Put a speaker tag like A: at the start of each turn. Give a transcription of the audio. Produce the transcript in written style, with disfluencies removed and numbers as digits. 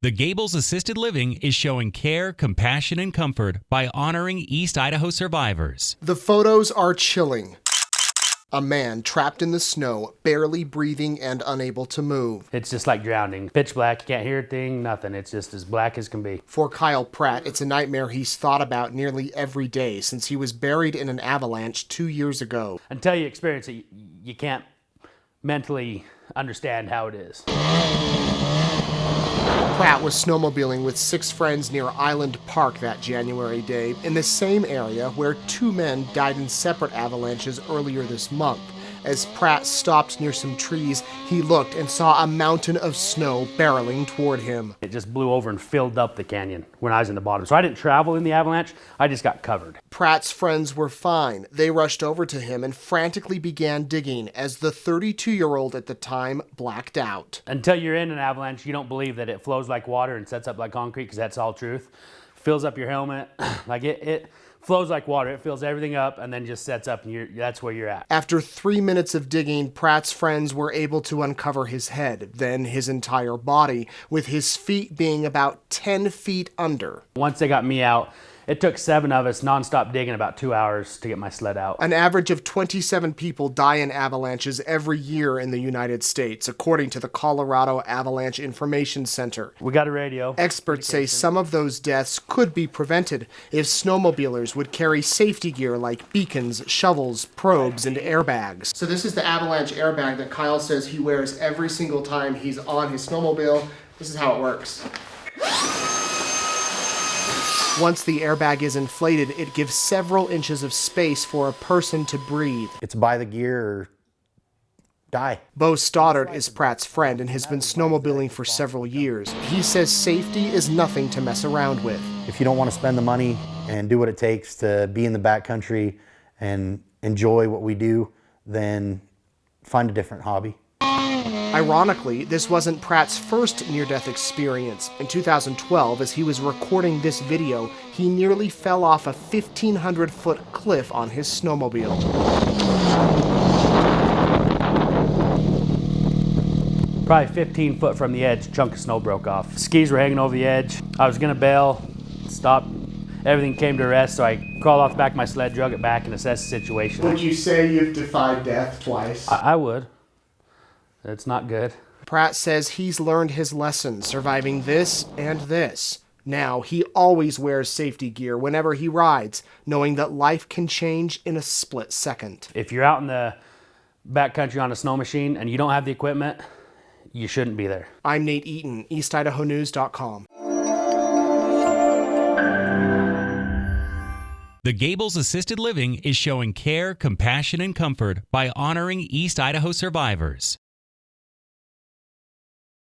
A: The Gables Assisted Living is showing care, compassion, and comfort by honoring East Idaho survivors.
B: The photos are chilling. A man trapped in the snow, barely breathing and unable to move.
C: It's just like drowning. Pitch black, you can't hear a thing, nothing. It's just as black as can be.
B: For Kyle Pratt, it's a nightmare he's thought about nearly every day since he was buried in an avalanche 2 years ago.
C: Until you experience it, you can't mentally understand how it is.
B: Pratt was snowmobiling with 6 friends near Island Park that January day, in the same area where 2 men died in separate avalanches earlier this month. As Pratt stopped near some trees, he looked and saw a mountain of snow barreling toward him.
C: It just blew over and filled up the canyon when I was in the bottom. So I didn't travel in the avalanche, I just got covered.
B: Pratt's friends were fine. They rushed over to him and frantically began digging as the 32-year-old at the time blacked out.
C: Until you're in an avalanche, you don't believe that it flows like water and sets up like concrete, because that's all truth. Fills up your helmet, like it flows like water. It fills everything up and then just sets up, and that's where you're at.
B: After 3 minutes of digging, Pratt's friends were able to uncover his head, then his entire body, with his feet being about 10 feet under.
C: Once they got me out, it took 7 of us nonstop digging about 2 hours to get my sled out.
B: An average of 27 people die in avalanches every year in the United States, according to the Colorado Avalanche Information Center.
C: We got a radio.
B: Experts say some of those deaths could be prevented if snowmobilers would carry safety gear like beacons, shovels, probes, and airbags. So this is the avalanche airbag that Kyle says he wears every single time he's on his snowmobile. This is how it works. Once the airbag is inflated, it gives several inches of space for a person to breathe.
D: It's buy the gear or die.
B: Bo Stoddard is Pratt's friend and has been snowmobiling for several years. He says safety is nothing to mess around with.
D: If you don't want to spend the money and do what it takes to be in the backcountry and enjoy what we do, then find a different hobby.
B: Ironically, this wasn't Pratt's first near-death experience. In 2012, as he was recording this video, he nearly fell off a 1,500-foot cliff on his snowmobile.
C: Probably 15 foot from the edge, a chunk of snow broke off. Skis were hanging over the edge. I was gonna bail, stop. Everything came to rest, so I crawled off the back of my sled, drug it back, and assessed the situation.
B: Would you say you've defied death twice?
C: I would. It's not good.
B: Pratt says he's learned his lesson, surviving this and this. Now, he always wears safety gear whenever he rides, knowing that life can change in a split second.
C: If you're out in the backcountry on a snow machine and you don't have the equipment, you shouldn't be there.
B: I'm Nate Eaton, EastIdahoNews.com.
A: The Gables Assisted Living is showing care, compassion, and comfort by honoring East Idaho survivors.